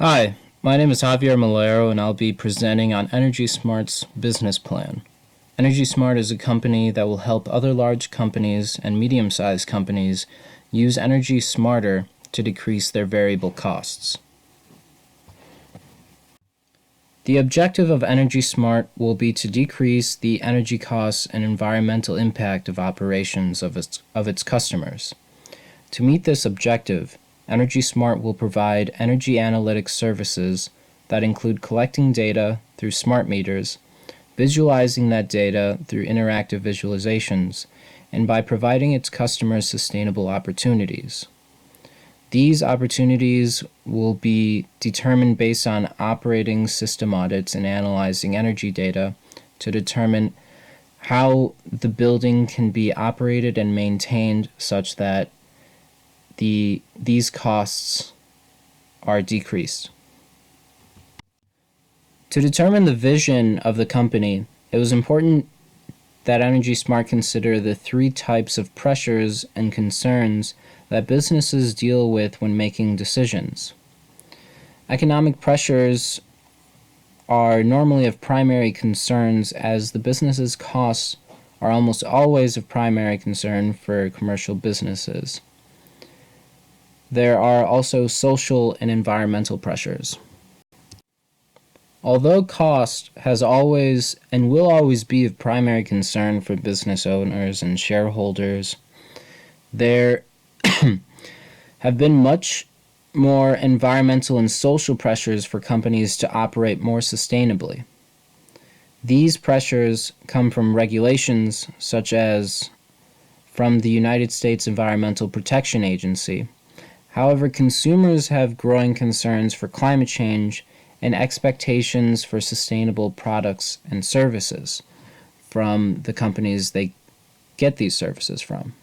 Hi, my name is Javier Malero and I'll be presenting on Energy Smart's business plan. Energy Smart is a company that will help other large companies and medium-sized companies use energy smarter to decrease their variable costs. The objective of Energy Smart will be to decrease the energy costs and environmental impact of operations of its customers. To meet this objective, Energy Smart will provide energy analytics services that include collecting data through smart meters, visualizing that data through interactive visualizations, and by providing its customers sustainable opportunities. These opportunities will be determined based on operating system audits and analyzing energy data to determine how the building can be operated and maintained such that these costs are decreased. To determine the vision of the company, it was important that Energy Smart consider the three types of pressures and concerns that businesses deal with when making decisions. Economic pressures are normally of primary concerns as the business's costs are almost always of primary concern for commercial businesses. There are also social and environmental pressures. Although cost has always and will always be of primary concern for business owners and shareholders, there have been much more environmental and social pressures for companies to operate more sustainably. These pressures come from regulations such as from the United States Environmental Protection Agency. However, consumers have growing concerns for climate change and expectations for sustainable products and services from the companies they get these services from.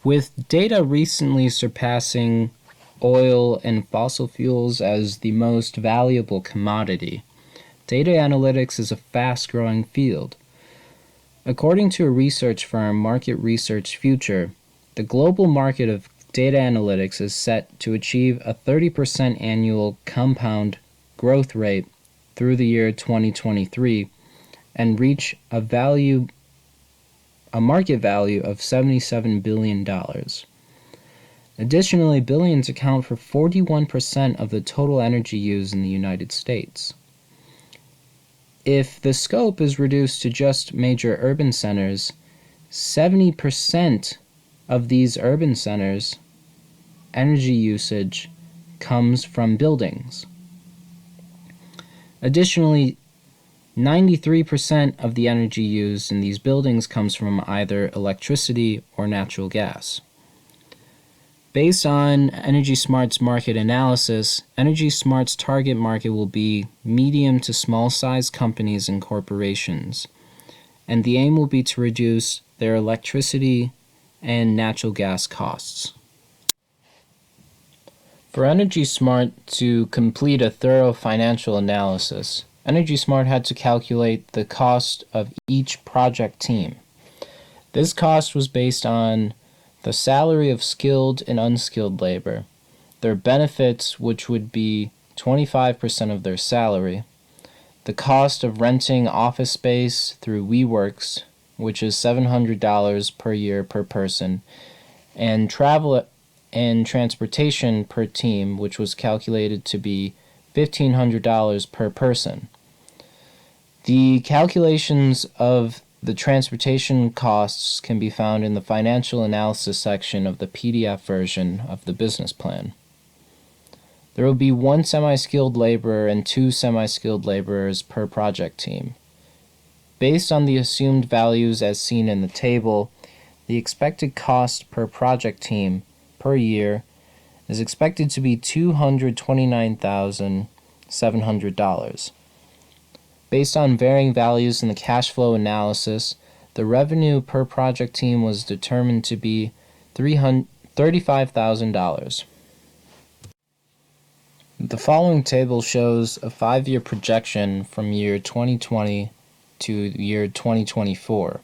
With data recently surpassing oil and fossil fuels as the most valuable commodity, data analytics is a fast-growing field. According to a research firm, Market Research Future, the global market of data analytics is set to achieve a 30% annual compound growth rate through the year 2023 and reach a value a market value of $77 billion. Additionally, billions account for 41% of the total energy used in the United States. If the scope is reduced to just major urban centers, 70% of these urban centers' energy usage comes from buildings. Additionally, 93% of the energy used in these buildings comes from either electricity or natural gas. Based on Energy Smart's market analysis, Energy Smart's target market will be medium to small-sized companies and corporations, and the aim will be to reduce their electricity and natural gas costs. For Energy Smart to complete a thorough financial analysis, Energy Smart had to calculate the cost of each project team. This cost was based on the salary of skilled and unskilled labor, their benefits, which would be 25% of their salary, the cost of renting office space through WeWorks, which is $700 per year per person, and travel and transportation per team, which was calculated to be $1,500 per person. The calculations of the transportation costs can be found in the financial analysis section of the PDF version of the business plan. There will be one semi-skilled laborer and two semi-skilled laborers per project team. Based on the assumed values as seen in the table, the expected cost per project team per year is expected to be $229,700. Based on varying values in the cash flow analysis, the revenue per project team was determined to be $35,000. The following table shows a 5-year projection from year 2020 to year 2024.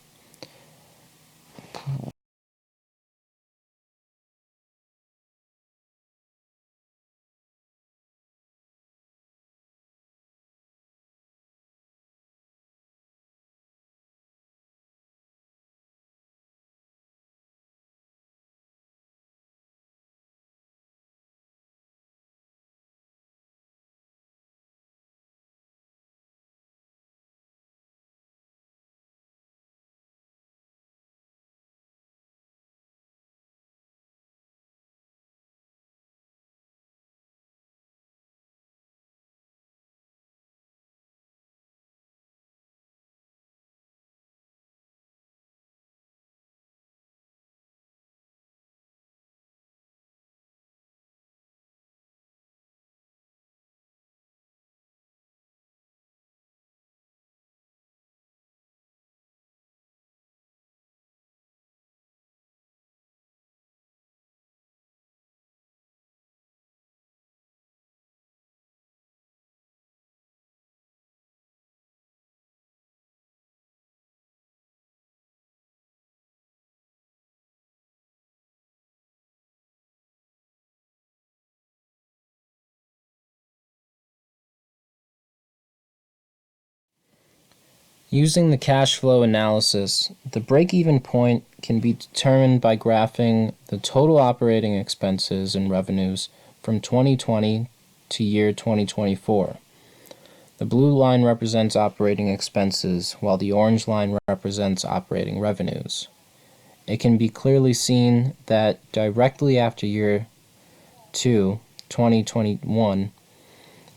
Using the cash flow analysis, the break-even point can be determined by graphing the total operating expenses and revenues from 2020 to year 2024. The blue line represents operating expenses, while the orange line represents operating revenues. It can be clearly seen that directly after year 2, 2021,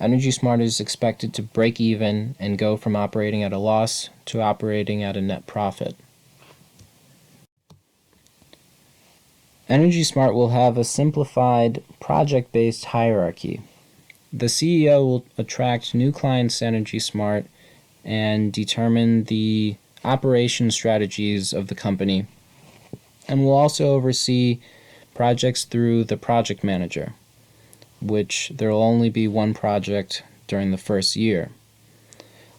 Energy Smart is expected to break even and go from operating at a loss to operating at a net profit. Energy Smart will have a simplified project-based hierarchy. The CEO will attract new clients to Energy Smart and determine the operation strategies of the company, and will also oversee projects through the project manager, which there will only be one project during the first year.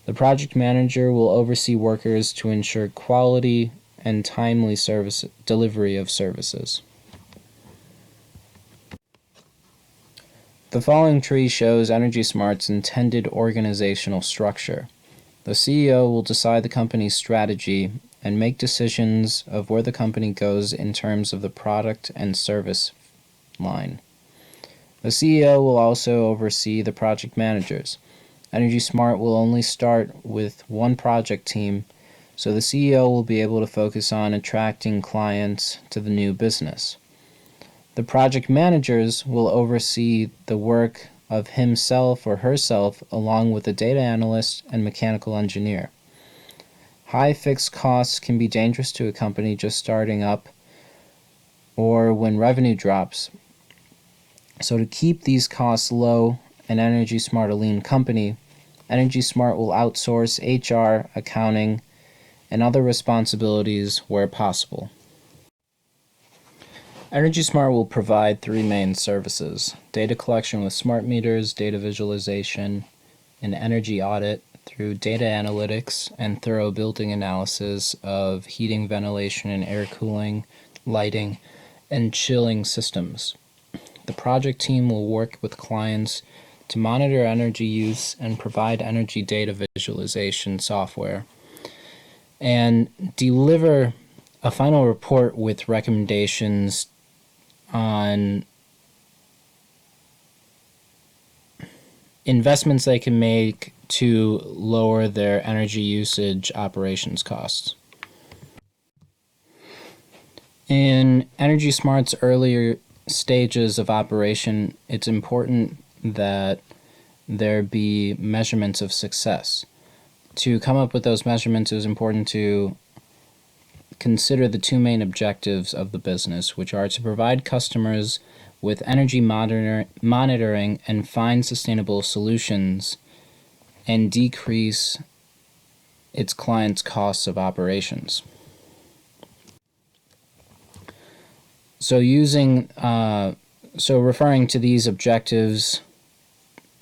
The project manager will oversee workers to ensure quality and timely service delivery of services. The following tree shows Energy Smart's intended organizational structure. The CEO will decide the company's strategy and make decisions of where the company goes in terms of the product and service line. The CEO will also oversee the project managers. Energy Smart will only start with one project team, so the CEO will be able to focus on attracting clients to the new business. The project managers will oversee the work of himself or herself along with the data analyst and mechanical engineer. High fixed costs can be dangerous to a company just starting up or when revenue drops. So to keep these costs low, an Energy Smart a lean company, Energy Smart will outsource HR, accounting, and other responsibilities where possible. Energy Smart will provide three main services: data collection with smart meters, data visualization, and energy audit through data analytics and thorough building analysis of heating, ventilation, and air cooling, lighting, and chilling systems. The project team will work with clients to monitor energy use and provide energy data visualization software and deliver a final report with recommendations on investments they can make to lower their energy usage operations costs. In Energy Smart's earlier stages of operation, it's important that there be measurements of success. To come up with those measurements, it is important to consider the two main objectives of the business, which are to provide customers with energy monitoring and find sustainable solutions and decrease its clients' costs of operations. So referring to these objectives,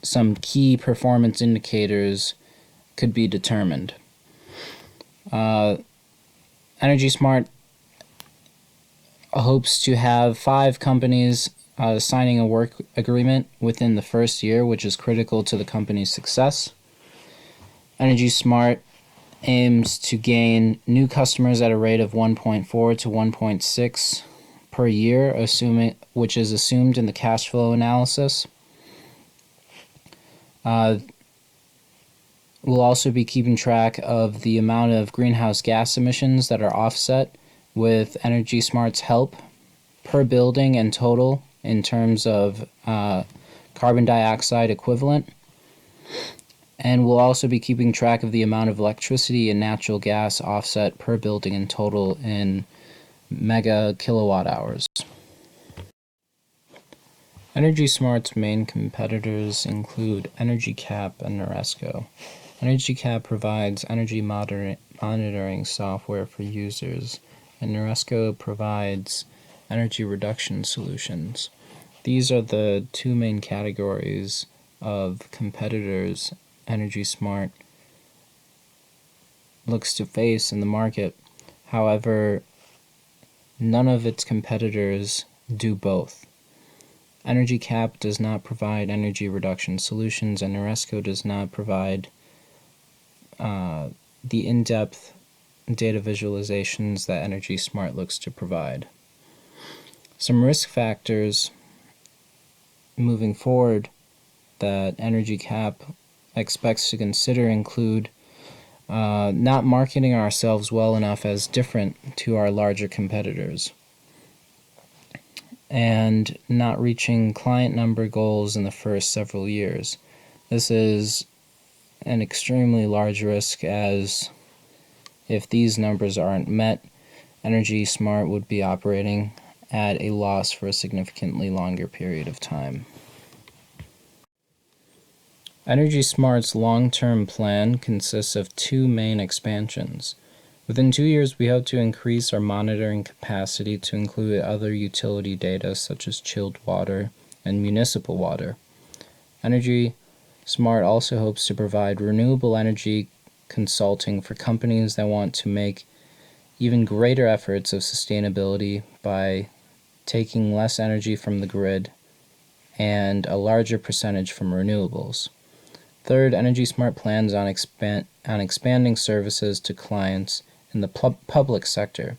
some key performance indicators could be determined. Energy Smart hopes to have 5 companies signing a work agreement within the first year, which is critical to the company's success. Energy Smart aims to gain new customers at a rate of 1.4 to 1.6 per year, which is assumed in the cash flow analysis. We'll also be keeping track of the amount of greenhouse gas emissions that are offset with Energy Smart's help per building and total in terms of carbon dioxide equivalent. And we'll also be keeping track of the amount of electricity and natural gas offset per building in total in mega kilowatt hours. Energy Smart's main competitors include Energy Cap and Noresco. Energy Cap provides energy monitoring software for users, and Noresco provides energy reduction solutions. These are the two main categories of competitors Energy Smart looks to face in the market. However, none of its competitors do both. Energy Cap does not provide energy reduction solutions, and Noresco does not provide the in-depth data visualizations that Energy Smart looks to provide. Some risk factors moving forward that Energy Cap expects to consider include not marketing ourselves well enough as different to our larger competitors, and not reaching client number goals in the first several years. This is an extremely large risk, as if these numbers aren't met, Energy Smart would be operating at a loss for a significantly longer period of time. Energy Smart's long-term plan consists of 2 main expansions. Within 2 years, we hope to increase our monitoring capacity to include other utility data such as chilled water and municipal water. Energy Smart also hopes to provide renewable energy consulting for companies that want to make even greater efforts of sustainability by taking less energy from the grid and a larger percentage from renewables. Third, Energy Smart plans on expanding services to clients in the public sector,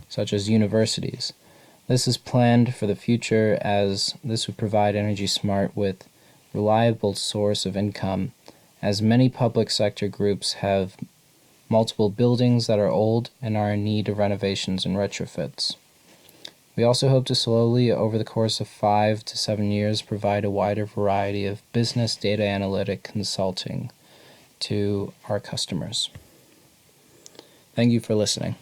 such as universities. This is planned for the future as this would provide Energy Smart with reliable source of income, as many public sector groups have multiple buildings that are old and are in need of renovations and retrofits. We also hope to slowly, over the course of 5 to 7 years, provide a wider variety of business data analytic consulting to our customers. Thank you for listening.